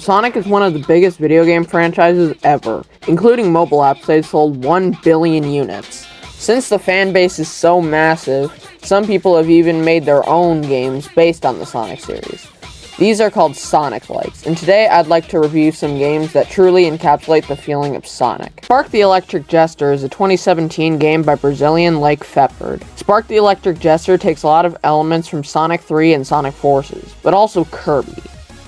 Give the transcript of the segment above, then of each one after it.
Sonic is one of the biggest video game franchises ever, including mobile apps. They've sold 1 billion units. Since the fan base is so massive, some people have even made their own games based on the Sonic series. These are called Sonic-likes, and today I'd like to review some games that truly encapsulate the feeling of Sonic. Spark the Electric Jester is a 2017 game by Brazilian Lake Fepard. Spark the Electric Jester takes a lot of elements from Sonic 3 and Sonic Forces, but also Kirby.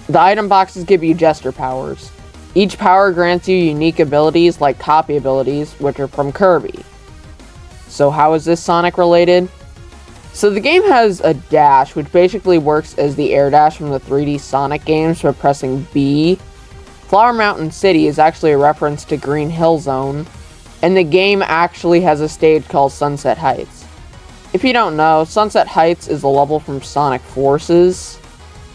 The item boxes give you Jester powers. Each power grants you unique abilities like copy abilities, which are from Kirby. So how is this Sonic related? So the game has a dash, which basically works as the air dash from the 3D Sonic games by pressing B. Flower Mountain City is actually a reference to Green Hill Zone, and the game actually has a stage called Sunset Heights. If you don't know, Sunset Heights is a level from Sonic Forces,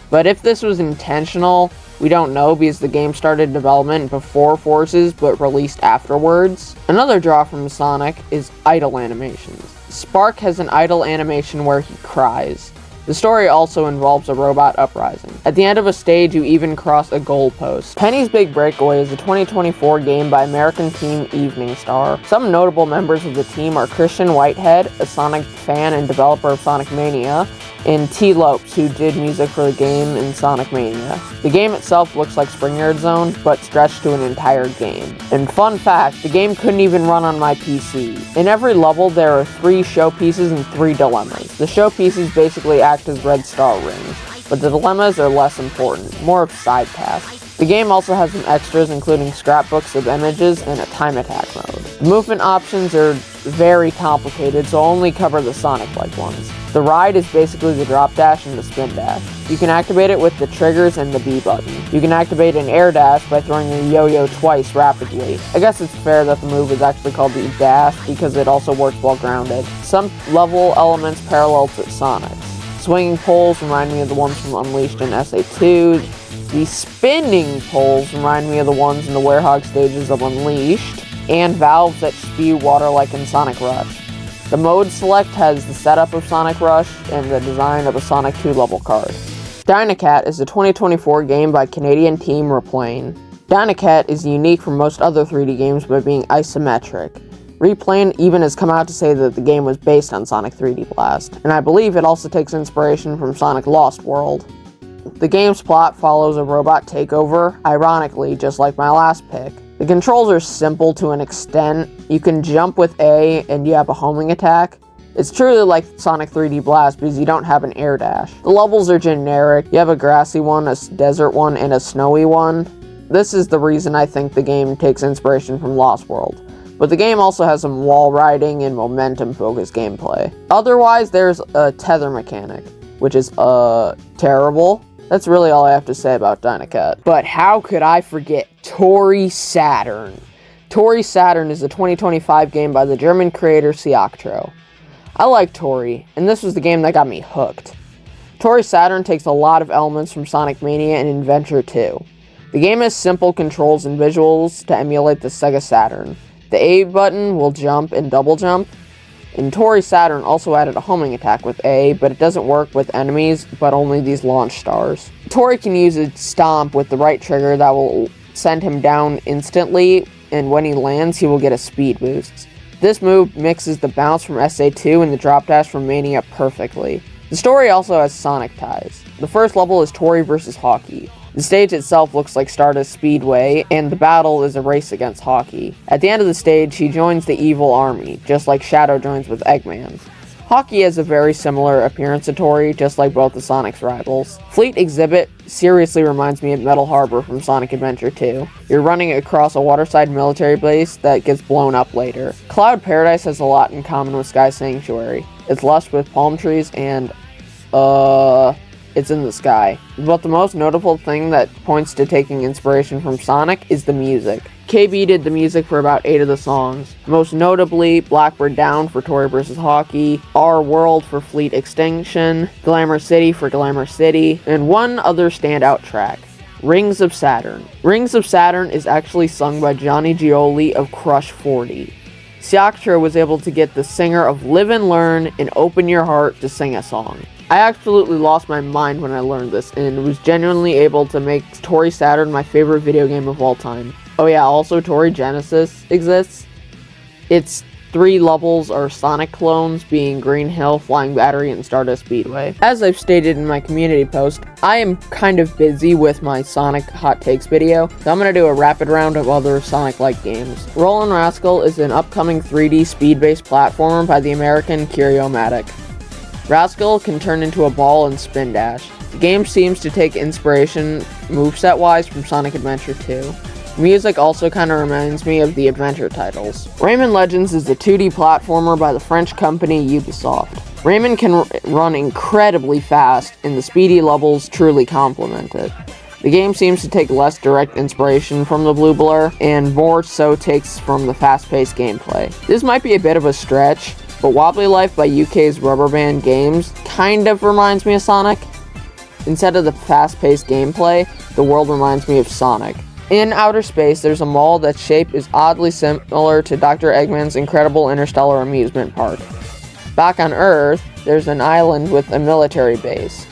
but if this was intentional, we don't know because the game started development before Forces but released afterwards. Another draw from Sonic is idle animations. Spark has an idle animation where he cries. The story also involves a robot uprising. At the end of a stage, you even cross a goalpost. Penny's Big Breakaway is a 2024 game by American team Evening Star. Some notable members of the team are Christian Whitehead, a Sonic fan and developer of Sonic Mania, and T. Lopes, who did music for the game in Sonic Mania. The game itself looks like Springyard Zone, but stretched to an entire game. And fun fact, the game couldn't even run on my PC. In every level, there are 3 showpieces and 3 dilemmas. The showpieces basically act as red star rings, but the dilemmas are less important, more of side tasks. The game also has some extras, including scrapbooks of images and a time attack mode. The movement options are very complicated, so I'll only cover the Sonic-like ones. The ride is basically the drop dash and the spin dash. You can activate it with the triggers and the B button. You can activate an air dash by throwing your yo-yo twice rapidly. I guess it's fair that the move is actually called the dash because it also works while grounded. Some level elements parallel to Sonic's. Swinging poles remind me of the ones from Unleashed in SA2. The spinning poles remind me of the ones in the Werehog stages of Unleashed, and valves that spew water like in Sonic Rush. The mode select has the setup of Sonic Rush and the design of a Sonic 2 level card. Dynacat is a 2024 game by Canadian team Replane. Dynacat is unique from most other 3D games by being isometric. Replane even has come out to say that the game was based on Sonic 3D Blast, and I believe it also takes inspiration from Sonic Lost World. The game's plot follows a robot takeover, ironically, just like my last pick. The controls are simple to an extent. You can jump with A and you have a homing attack. It's truly like Sonic 3D Blast because you don't have an air dash. The levels are generic. You have a grassy one, a desert one, and a snowy one. This is the reason I think the game takes inspiration from Lost World. But the game also has some wall riding and momentum-focused gameplay. Otherwise, there's a tether mechanic, which is, terrible. That's really all I have to say about Dynacat. But how could I forget Toreeinsmash? Toreeinsmash is a 2025 game by the German creator Siaktro. I like Torei, and this was the game that got me hooked. Toreeinsmash takes a lot of elements from Sonic Mania and Adventure 2. The game has simple controls and visuals to emulate the Sega Saturn. The A button will jump and double jump. And Toreeinsmash also added a homing attack with A, but it doesn't work with enemies, but only these launch stars. Torei can use a stomp with the right trigger that will send him down instantly, and when he lands, he will get a speed boost. This move mixes the bounce from SA2 and the drop dash from Mania perfectly. The story also has Sonic ties. The first level is Torei vs. Hockey. The stage itself looks like Stardust Speedway, and the battle is a race against Hockey. At the end of the stage, he joins the evil army, just like Shadow joins with Eggman. Hockey has a very similar appearance to Torei, just like both of Sonic's rivals. Fleet Exhibit seriously reminds me of Metal Harbor from Sonic Adventure 2. You're running across a waterside military base that gets blown up later. Cloud Paradise has a lot in common with Sky Sanctuary. It's lush with palm trees and, it's in the sky. But the most notable thing that points to taking inspiration from Sonic is the music. KB did the music for about 8 of the songs, most notably Blackbird Down for Torei vs. Hockey, Our World for Fleet Extinction, Glamour City for Glamour City, and one other standout track, Rings of Saturn. Rings of Saturn is actually sung by Johnny Gioli of Crush 40. Siaktro was able to get the singer of Live and Learn and Open Your Heart to sing a song. I absolutely lost my mind when I learned this, and was genuinely able to make Torii Saturn my favorite video game of all time. Oh yeah, also Torii Genesis exists. Its 3 levels are Sonic clones, being Green Hill, Flying Battery, and Stardust Speedway. As I've stated in my community post, I am kind of busy with my Sonic Hot Takes video, so I'm going to do a rapid round of other Sonic-like games. Rollin' Rascal is an upcoming 3D speed-based platformer by the American Curiomatic. Rascal can turn into a ball and spin dash. The game seems to take inspiration moveset-wise from Sonic Adventure 2. Music also kind of reminds me of the adventure titles. Rayman Legends is a 2D platformer by the French company Ubisoft. Rayman can run incredibly fast, and the speedy levels truly complement it. The game seems to take less direct inspiration from the Blue Blur, and more so takes from the fast-paced gameplay. This might be a bit of a stretch, but Wobbly Life by UK's Rubber Band Games kind of reminds me of Sonic. Instead of the fast-paced gameplay, the world reminds me of Sonic. In outer space, there's a mall that's shape is oddly similar to Dr. Eggman's incredible interstellar amusement park. Back on Earth, there's an island with a military base.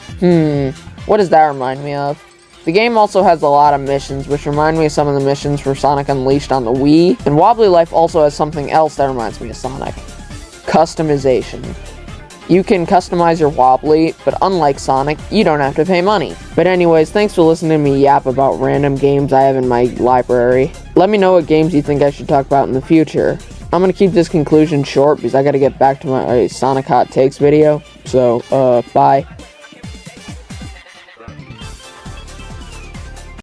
What does that remind me of? The game also has a lot of missions, which remind me of some of the missions from Sonic Unleashed on the Wii, and Wobbly Life also has something else that reminds me of Sonic. Customization. You can customize your Wobbly, but unlike Sonic, you don't have to pay money. But anyways, thanks for listening to me yap about random games I have in my library. Let me know what games you think I should talk about in the future. I'm gonna keep this conclusion short because I gotta get back to my Sonic Hot Takes video. So, bye.